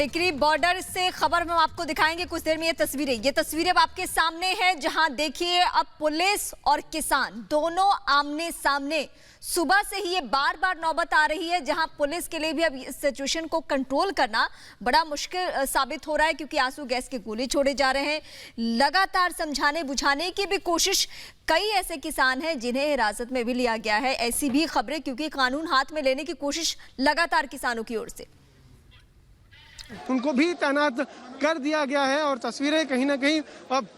टिकरी border से खबर में आपको दिखाएंगे कुछ देर में। ये तस्वीरें अब आपके सामने हैं, जहां देखिए अब पुलिस और किसान दोनों आमने सामने। सुबह से ही ये बार बार नौबत आ रही है, जहां पुलिस के लिए भी अब इस सिचुएशन को कंट्रोल करना बड़ा मुश्किल साबित हो रहा है, क्योंकि आंसू गैस के गोले छोड़े जा रहे हैं। लगातार समझाने बुझाने की भी कोशिश। कई ऐसे किसान हैं जिन्हें हिरासत में भी लिया गया है, ऐसी भी खबरें, क्योंकि कानून हाथ में लेने की कोशिश लगातार किसानों की ओर से। उनको भी तैनात कर दिया गया है और तस्वीरें कहीं ना कहीं अब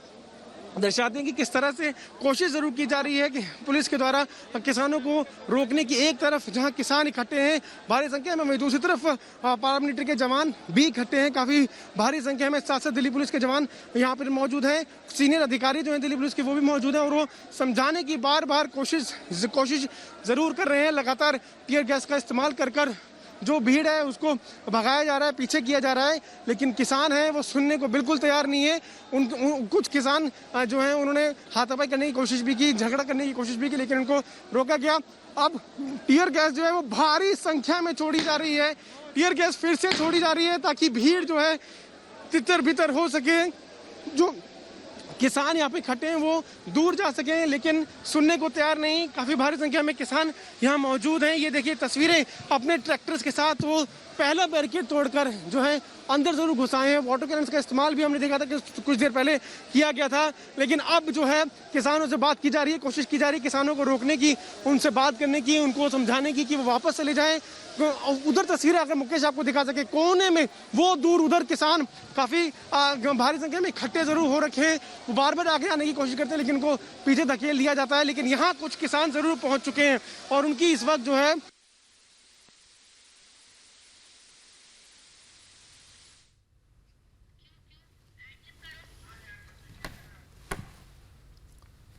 दर्शाती हैं कि किस तरह से कोशिश जरूर की जा रही है कि पुलिस के द्वारा किसानों को रोकने की। एक तरफ जहां किसान इकट्ठे हैं भारी संख्या में, दूसरी तरफ पैरामिलिट्री के जवान भी इकट्ठे हैं काफी भारी संख्या में। साथ साथ दिल्ली पुलिस के जवान यहाँ पर मौजूद हैं, सीनियर अधिकारी जो हैं दिल्ली पुलिस के वो भी मौजूद हैं और वो समझाने की बार बार कोशिश जरूर कर रहे हैं। लगातार टीयर गैस का इस्तेमाल कर जो भीड़ है उसको भगाया जा रहा है, पीछे किया जा रहा है, लेकिन किसान हैं वो सुनने को बिल्कुल तैयार नहीं है। कुछ किसान जो हैं उन्होंने हाथापाई करने की कोशिश भी की, झगड़ा करने की कोशिश भी की, लेकिन उनको रोका गया। अब टीयर गैस जो है वो भारी संख्या में छोड़ी जा रही है। टीयर गैस फिर से छोड़ी जा रही है ताकि भीड़ जो है तितर बितर हो सके। जो किसान यहाँ पे खड़े हैं वो दूर जा सके, लेकिन सुनने को तैयार नहीं। काफी भारी संख्या में किसान यहाँ मौजूद हैं। ये देखिए तस्वीरें, अपने ट्रैक्टर्स के साथ वो पहला बैरिकेड तोड़कर जो है अंदर जरूर घुसाए हैं। वाटर कैनन्स का इस्तेमाल भी हमने देखा था कि कुछ देर पहले किया गया था, लेकिन अब जो है किसानों से बात की जा रही है, कोशिश की जा रही है किसानों को रोकने की, उनसे बात करने की, उनको समझाने की कि वो वापस चले जाएं। उधर तस्वीरें अगर मुकेश आपको दिखा सके, कोने में वो दूर उधर किसान काफी भारी संख्या में इकट्ठे जरूर हो रखे हैं। वो बार बार आगे आने की कोशिश करते हैं, लेकिन उनको पीछे धकेल दिया जाता है। लेकिन यहाँ कुछ किसान जरूर पहुंच चुके हैं और उनकी इस वक्त जो है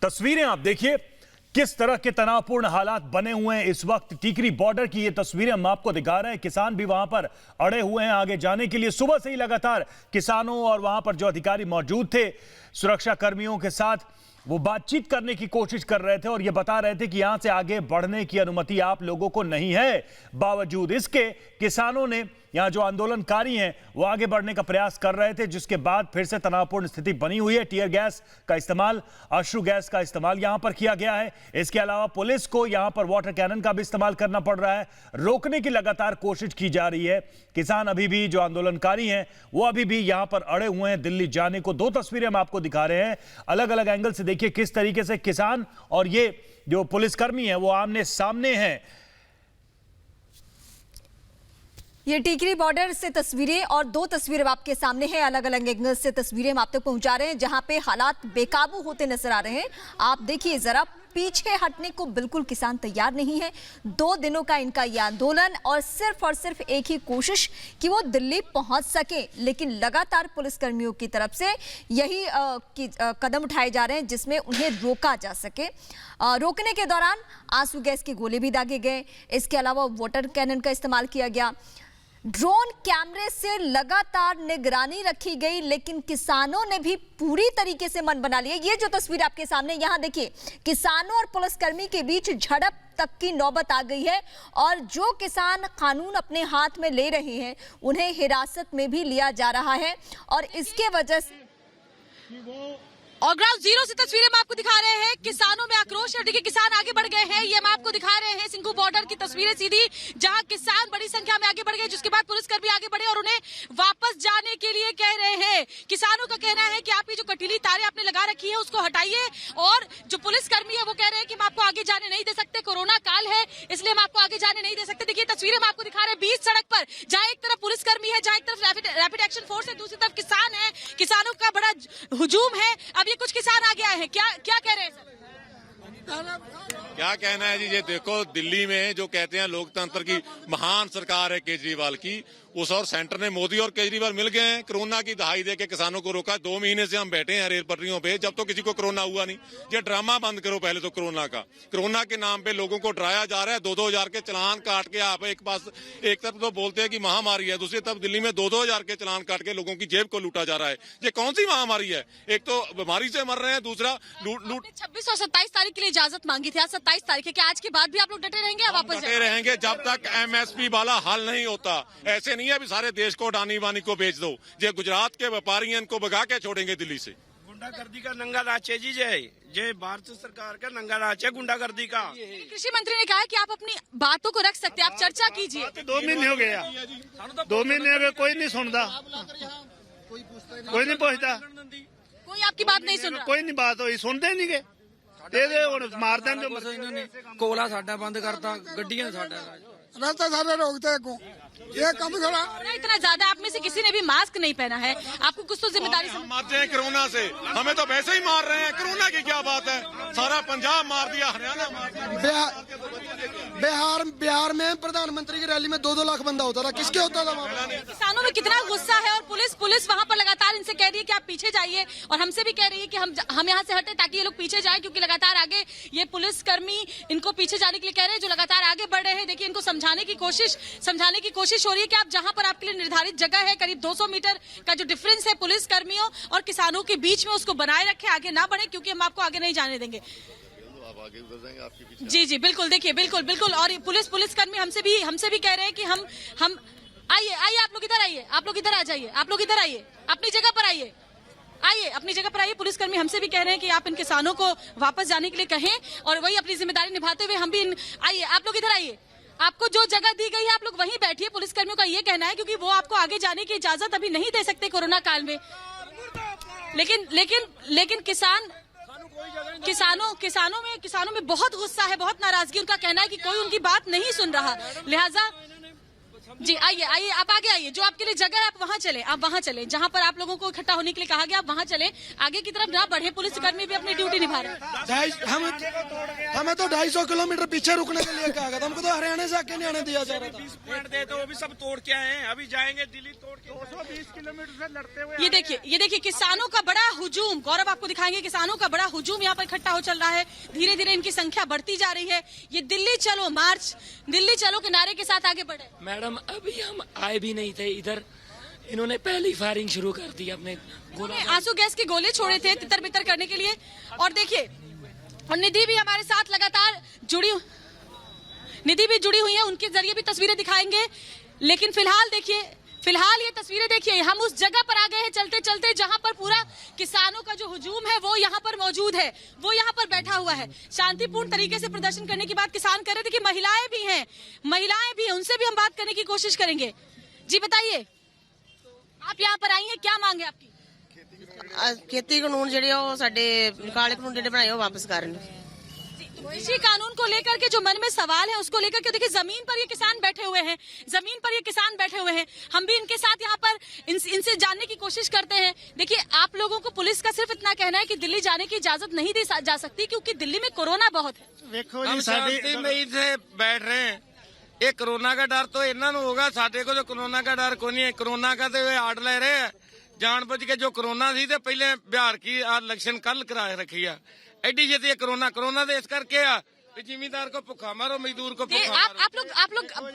तस्वीरें आप देखिए किस तरह के तनावपूर्ण हालात बने हुए हैं इस वक्त टिकरी बॉर्डर की। ये तस्वीरें हम आपको दिखा रहे हैं। किसान भी वहां पर अड़े हुए हैं आगे जाने के लिए। सुबह से ही लगातार किसानों और वहां पर जो अधिकारी मौजूद थे सुरक्षा कर्मियों के साथ, वो बातचीत करने की कोशिश कर रहे थे और ये बता रहे थे कि यहां से आगे बढ़ने की अनुमति आप लोगों को नहीं है। बावजूद इसके किसानों ने, यहां जो आंदोलनकारी हैं वो आगे बढ़ने का प्रयास कर रहे थे, जिसके बाद फिर से तनावपूर्ण स्थिति बनी हुई है। टीयर गैस का इस्तेमाल, अश्रु गैस का इस्तेमाल यहां पर किया गया है। इसके अलावा पुलिस को यहां पर वाटर कैनन का भी इस्तेमाल करना पड़ रहा है। रोकने की लगातार कोशिश की जा रही है। किसान अभी भी, जो आंदोलनकारी हैं वो अभी भी यहां पर अड़े हुए हैं दिल्ली जाने को। दो तस्वीरें हम आपको दिखा रहे हैं अलग अलग एंगल से। देखिए किस तरीके से किसान और ये जो पुलिसकर्मी है वो आमने सामने हैं। ये टिकरी बॉर्डर से तस्वीरें और दो तस्वीरें आपके सामने हैं, अलग अलग एंगल से तस्वीरें हम आप तक पहुंचा रहे हैं, जहां पे हालात बेकाबू होते नजर आ रहे हैं। आप देखिए जरा, पीछे हटने को बिल्कुल किसान तैयार नहीं है। 2 दिनों का इनका यह आंदोलन और सिर्फ एक ही कोशिश कि वो दिल्ली पहुंच सके, लेकिन लगातार पुलिसकर्मियों की तरफ से यही कदम उठाए जा रहे हैं जिसमें उन्हें रोका जा सके। रोकने के दौरान आंसू गैस के गोले भी दागे गए। इसके अलावा वाटर कैनन का इस्तेमाल किया गया। ड्रोन कैमरे से लगातार निगरानी रखी गई, लेकिन किसानों ने भी पूरी तरीके से मन बना लिया। ये जो तस्वीर आपके सामने, यहां देखिए किसानों और पुलिसकर्मी के बीच झड़प तक की नौबत आ गई है और जो किसान कानून अपने हाथ में ले रहे हैं उन्हें हिरासत में भी लिया जा रहा है। और इसके वजह से और ग्राउंड जीरो से तस्वीरें हम आपको दिखा रहे हैं। किसानों में आक्रोश है, देखिए किसान आगे बढ़ गए हैं। ये हम आपको दिखा रहे हैं सिंघू बॉर्डर की तस्वीरें सीधी, जहां किसान बड़ी संख्या में आगे बढ़ गए, जिसके बाद पुलिसकर्मी आगे बढ़े और उन्हें वापस जाने के लिए कह रहे हैं। किसानों का कहना है कि आप ये जो कटीली तारें आपने लगा रखी है उसको हटाइए, और जो पुलिसकर्मी है वो कह रहे हैं कि हम आपको आगे जाने नहीं दे सकते, कोरोना काल है इसलिए हम आपको आगे जाने नहीं दे सकते। देखिए तस्वीरें हम आपको दिखा रहे हैं बीच सड़क पर, जहां एक तरफ पुलिसकर्मी है, जहां एक तरफ रैपिड एक्शन फोर्स है, दूसरी तरफ किसान है। किसानों का बड़ा हुजूम है। अब कुछ किसान आ गया है, क्या कह रहे हैं सर? क्या कहना है जी, ये देखो दिल्ली में जो कहते हैं लोकतंत्र की महान सरकार है केजरीवाल की, उस और सेंटर ने मोदी और केजरीवाल मिल गए हैं। कोरोना की दहाई देके किसानों को रोका। 2 महीने से हम बैठे हैं रेल पटरियों पे, जब तो किसी को कोरोना हुआ नहीं। ये ड्रामा बंद करो पहले तो कोरोना का। कोरोना के नाम पे लोगों को डराया जा रहा है। 2-2 हजार के चलान काट के आप एक तरफ तो बोलते हैं कि महामारी है, दूसरी तरफ दिल्ली में 2-2 हजार के चलान काट के लोगों की जेब को लूटा जा रहा है। ये कौन सी महामारी है? एक तो बीमारी से मर रहे हैं, दूसरा लूट। 26 और 27 तारीख के लिए इजाजत मांगी थी, आज 27 तारीख है। क्या आज के बाद भी आप लोग डटे रहेंगे या वापस डटे रहेंगे जब तक MSP वाला हल नहीं होता। ऐसे नहीं नहीं है अभी सारे देश को अडानी वानी को बेच दो। ये गुजरात के व्यापारी हैं, इनको भगा के छोड़ेंगे दिल्ली से। गुंडागर्दी का नंगा नाच है जी, जय भारत सरकार का नंगा नाच है गुंडागर्दी का। कृषि मंत्री ने कहा है कि आप अपनी बातों को रख सकते हैं, आप चर्चा कीजिए। 2 महीने हो गए, 2 महीने हो गए, कोई नहीं सुनता, कोई नहीं पूछता, कोई आपकी बात नहीं सुन रहा। कोई नहीं बात हुई, सुनते ही नहीं गए। मार दें जो ਕੋਲਾ ਸਾਡਾ ਬੰਦ ਕਰਤਾ, ਗੱਡੀਆਂ ਸਾਡਾ रास्ता सारे रोकते हैं को ये कम थोड़ा इतना ज्यादा आप में से किसी ने भी मास्क नहीं पहना है, आपको कुछ तो जिम्मेदारी हम मारते हैं कोरोना से, हमें तो वैसे ही मार रहे हैं। कोरोना की क्या बात है, सारा पंजाब मार दिया, हरियाणा मार दिया। बिहार में प्रधानमंत्री की रैली में 2-2 लाख बंदा होता था, किसके होता था वहाँ? किसानों में कितना गुस्सा है और पुलिस वहाँ पर लगातार इनसे कह रही है कि आप पीछे जाइए, और हमसे भी कह रही है कि हम यहाँ से हटे ताकि ये लोग पीछे जाएं, क्योंकि लगातार आगे ये पुलिस कर्मी इनको पीछे जाने के लिए कह रहे हैं, जो लगातार आगे बढ़ रहे हैं। देखिए इनको समझाने की कोशिश हो रही है कि आप जहाँ पर आपके लिए निर्धारित जगह है, करीब 200 मीटर का जो डिफरेंस है पुलिस कर्मियों और किसानों के बीच में, उसको बनाए रखें, आगे ना बढ़े, क्योंकि हम आपको आगे नहीं जाने देंगे। जी बिल्कुल, देखिए बिल्कुल। और पुलिस कर्मी हमसे भी कह रहे हैं कि हम आइए आप लोग इधर आइए, आप लोग इधर आ जाइए, आप लोग इधर आइए, अपनी जगह पर आइए, अपनी जगह पर आइए। पुलिसकर्मी हमसे भी कह रहे हैं कि आप इन किसानों को वापस जाने के लिए कहें, और वही अपनी जिम्मेदारी निभाते हुए हम भी आइए, आप लोग इधर आइए, आपको जो जगह दी गई है आप लोग वहीं बैठिए। पुलिसकर्मियों का ये कहना है, क्योंकि वो आपको आगे जाने की इजाजत अभी नहीं दे सकते कोरोना काल में। लेकिन किसानों में बहुत गुस्सा है, बहुत नाराजगी। उनका कहना है कि कोई उनकी बात नहीं सुन रहा, लिहाजा जी आइए आप आगे आइए, जो आपके लिए जगह है आप वहाँ चले, जहाँ पर आप लोगों को इकट्ठा होने के लिए कहा गया आप वहाँ चले, आगे की तरफ ना बढ़े। पुलिसकर्मी भी अपनी ड्यूटी निभा रहे हैं। हमें तो 250 किलोमीटर पीछे रुकने के लिए कहा गया था, हमको तो हरियाणा से आके नहीं आने दिया जा रहा था। 20 पॉइंट दे तो वो भी सब तोड़ के आए हैं, अभी जाएंगे दिल्ली तोड़ के। 220 किलोमीटर से लड़ते हुए ये देखिए किसानों का बड़ा हुजूम, गौरव आपको दिखाएंगे, किसानों का बड़ा हुजूम यहाँ पर इकट्ठा हो चल रहा है। धीरे धीरे इनकी संख्या बढ़ती जा रही है। ये दिल्ली चलो मार्च, दिल्ली चलो के नारे के साथ आगे बढ़े। मैडम अभी हम आए भी नहीं थे इधर, इन्होंने पहली फायरिंग शुरू कर दी, अपने आंसू गैस के गोले छोड़े थे तितर बितर करने के लिए। और देखिए, और निधि भी हमारे साथ लगातार जुड़ी हुई है, उनके जरिए भी तस्वीरें दिखाएंगे। लेकिन फिलहाल ये तस्वीरें देखिए, हम उस जगह पर आ गए हैं चलते चलते, जहां पर पूरा किसानों का जो हुजूम है वो यहाँ पर मौजूद है, वो यहाँ पर बैठा हुआ है। शांतिपूर्ण तरीके से प्रदर्शन करने की बात किसान कर रहे थे कि महिलाएं भी हैं, उनसे भी हम बात करने की कोशिश करेंगे। जी बताइए, आप यहाँ पर आई हैं, क्या मांग है आपकी? खेती कानून ਜਿਹੜੇ ਉਹ ਸਾਡੇ ਕਾਲੇ ਕਾਨੂੰਨ ਜਿਹੜੇ ਬਣਾਏ ਉਹ ਵਾਪਸ ਕਰਨ। कृषि कानून को लेकर के जो मन में सवाल है उसको लेकर के देखिए, जमीन पर ये किसान बैठे हुए हैं, हम भी इनके साथ यहाँ पर इनसे जानने की कोशिश करते हैं। देखिए, आप लोगों को पुलिस का सिर्फ इतना कहना है कि दिल्ली जाने की इजाजत नहीं दी जा सकती, क्योंकि दिल्ली में कोरोना बहुत है। देखो जी, शांति में से बैठ रहे हैं, ये कोरोना का डर तो इन्हों होगा, साडे को तो कोरोना का डर कोई नहीं है। कोरोना का तो आड़ ले रहे हैं जानबूझ के। जो कोरोना थी तो पहले बिहार की इलेक्शन कल करा रखी है, एडी छेती कोरोना तो इस करके जिम्मेदार को भुखा मारो, मजदूर को भुखा मारो।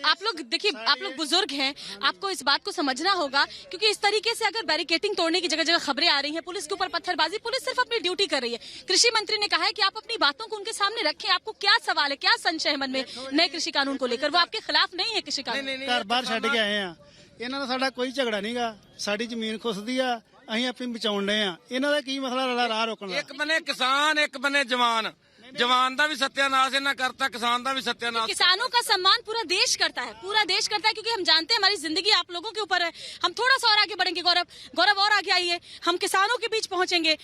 आप लोग देखिए, आप लोग बुजुर्ग हैं, आपको इस बात को समझना होगा, क्योंकि इस तरीके से अगर बैरिकेटिंग तोड़ने की जगह खबरें आ रही हैं, पुलिस के ऊपर पत्थरबाजी, पुलिस सिर्फ अपनी ड्यूटी कर रही है। कृषि मंत्री ने कहा है कि आप अपनी बातों को उनके सामने रखें। आपको क्या सवाल है, क्या संशय है मन में नए कृषि कानून को लेकर? वो आपके खिलाफ नहीं है कृषि कानून। घर बाहर छड्ड के आए हैं, ਇਹਨਾਂ ਦਾ ਸਾਡਾ ਕੋਈ ਝਗੜਾ ਨਹੀਂਗਾ, ਸਾਡੀ ਜ਼ਮੀਨ ਖੁੱਸਦੀ ਆ, ਅਸੀਂ ਆਪਣੀ ਬਚਾਉਣ ਡਏ ਆ। ਇਹਨਾਂ ਦਾ ਕੀ ਮਸਲਾ ਰਲਾ ਰਾਹ ਰੋਕਣ ਦਾ? ਇੱਕ ਬਨੇ ਕਿਸਾਨ, ਇੱਕ ਬਨੇ ਜਵਾਨ का भी सत्यानाश इन्हें करता, किसान का भी सत्यानाश। किसानों का सम्मान पूरा देश करता है, क्योंकि हम जानते हैं हमारी जिंदगी आप लोगों के ऊपर है। हम थोड़ा सा और आगे बढ़ेंगे, गौरव और आगे आइए, हम किसानों के बीच पहुंचेंगे,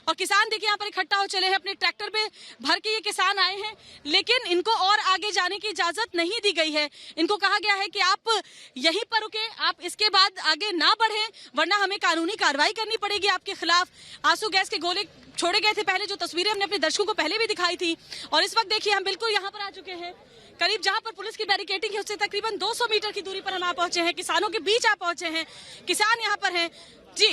और किसान देखिए यहाँ पर इकट्ठा हो चले हैं, अपने ट्रैक्टर पे भर के ये किसान आए हैं, लेकिन इनको और आगे जाने की इजाजत नहीं दी गई है। इनको कहा गया है कि आप यहीं पर रुके, आप इसके बाद आगे ना बढ़े, वरना हमें कानूनी कार्रवाई करनी पड़ेगी आपके खिलाफ। आंसू गैस के गोले छोड़े गए थे पहले, जो तस्वीरें हमने अपने दर्शकों को पहले भी दिखाई थी। और इस वक्त देखिए, हम बिल्कुल यहाँ पर आ चुके हैं, करीब जहाँ पर पुलिस की बैरिकेडिंग है उससे तकरीबन 200 मीटर की दूरी पर हम आ पहुंचे हैं, किसानों के बीच आ पहुंचे हैं, किसान यहाँ पर हैं। जी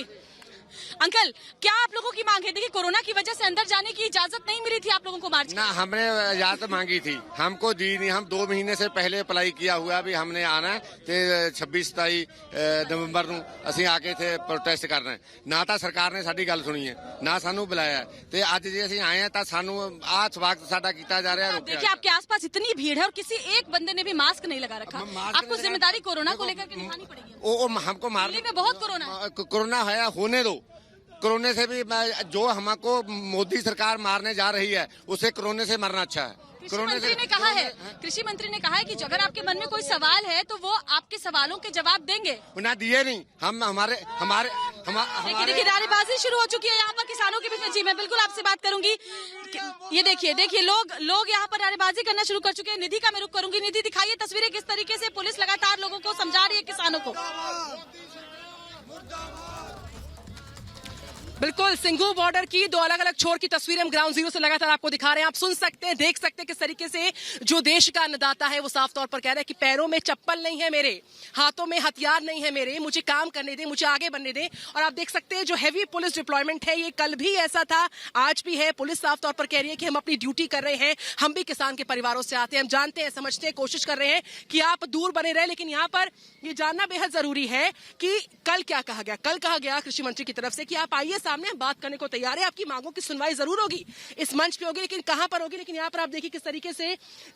अंकल, क्या आप लोगों की मांग है? देखिए, कोरोना की वजह से अंदर जाने की इजाजत नहीं मिली थी आप लोगों को मार्च ना हमने इजाजत मांगी थी, हमको दी नहीं। हम 2 महीने से पहले अप्लाई किया हुआ भी हमने आना है ते 26-27 नवंबर ਨੂੰ ਅਸੀਂ ਆ ਕੇ ਇੱਥੇ ਪ੍ਰੋਟੈਸਟ ਕਰਨਾ ਹੈ। ਨਾ ਤਾਂ ਸਰਕਾਰ ਨੇ ਸਾਡੀ ਗੱਲ ਸੁਣੀ ਹੈ, ਨਾ ਸਾਨੂੰ ਬੁਲਾਇਆ ਤੇ ਅੱਜ ਜੇ ਅਸੀਂ ਆਏ ਆ ਤਾਂ ਸਾਨੂੰ ਆ ਸਵਾਗਤ ਸਾਡਾ ਕੀਤਾ ਜਾ ਰਿਹਾ। देखिए, आपके आसपास इतनी भीड़ है और किसी एक बंदे ने भी मास्क नहीं लगा रखा। आपको जिम्मेदारी कोरोना को लेकर के निभानी पड़ेगी। वो हमको मार दिल्ली में बहुत कोरोना है। कोरोना है, होने दो। कोरोना से भी जो हमको मोदी सरकार मारने जा रही है उससे कोरोना से मरना अच्छा है। कृषि मंत्री ने कहा है, कृषि मंत्री ने कहा है कि अगर आपके मन में कोई सवाल है तो वो आपके सवालों के जवाब देंगे। ना दिए नहीं, हम हमारे देखिए नारेबाजी शुरू हो चुकी है यहाँ पर किसानों के बीच में। जी, मैं बिल्कुल आपसे बात करूंगी। ये देखिए लोग यहाँ पर नारेबाजी करना शुरू कर चुके हैं। निधि का मैं रुख करूंगी। निधि, दिखाइए तस्वीरें किस तरीके से पुलिस लगातार लोगों को समझा रही है, किसानों को। बिल्कुल, सिंघू बॉर्डर की 2 अलग अलग छोर की तस्वीरें हम ग्राउंड जीरो से लगातार आपको दिखा रहे हैं। आप सुन सकते हैं, देख सकते हैं किस तरीके से जो देश का अन्नदाता है वो साफ तौर पर कह रहा है कि पैरों में चप्पल नहीं है मेरे, हाथों में हथियार नहीं है मेरे, मुझे काम करने दें, मुझे आगे बढ़ने दें। और आप देख सकते हैं जो हैवी पुलिस डिप्लॉयमेंट है ये कल भी ऐसा था, आज भी है। पुलिस साफ तौर पर कह रही है कि हम अपनी ड्यूटी कर रहे हैं, हम भी किसान के परिवारों से आते हैं, हम जानते हैं, समझते हैं, कोशिश कर रहे हैं कि आप दूर बने रहे। लेकिन यहाँ पर ये जानना बेहद जरूरी है कि कल क्या कहा गया। कल कहा गया कृषि मंत्री की तरफ से कि आप आइए सामने, बात करने को तैयार है, आपकी मांगों की सुनवाई जरूर होगी, इस मंच पे होगी, लेकिन कहां पर होगी। लेकिन यहाँ पर आप देखिए किस तरीके से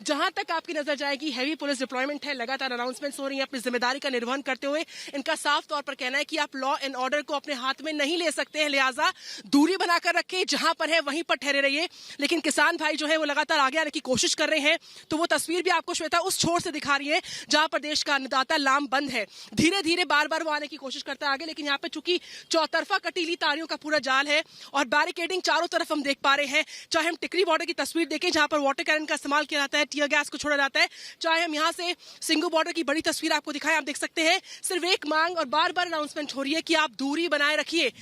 जहां तक आपकी नजर जाएगी हैवी पुलिस डिप्लॉयमेंट है, लगातार अनाउंसमेंट्स हो रही है। अपनी जिम्मेदारी का निर्वहन करते हुए इनका साफ तौर पर कहना है कि आप लॉ एंड ऑर्डर को अपने हाथ में नहीं ले सकते हैं, लिहाजा दूरी बनाकर रखें, जहां पर है वहीं पर ठहरे रहिए। लेकिन किसान भाई जो है वो लगातार आगे आने की कोशिश कर रहे हैं। तो वो तस्वीर भी आपको श्वेता उस छोर से दिखा रही है जहां पर देश का अन्नदाता लामबंद है। धीरे धीरे बार बार वो आने की कोशिश करता है आगे, लेकिन यहाँ पे चूंकि चौतरफा कटीली तारियों का पूरा जाल है और बैरिकेडिंग चारों तरफ हम देख पा रहे हैं। चाहे हम टिकरी बॉर्डर की तस्वीर देखें जहां पर वाटर कैनन का इस्तेमाल किया जाता है, टीयर गैस को छोड़ा जाता है, चाहे हम यहां से सिंघू बॉर्डर की बड़ी तस्वीर आपको दिखाएं, आप देख सकते हैं सिर्फ एक मांग और बार बार अनाउंसमेंट हो रही है कि आप दूरी बनाए रखिए।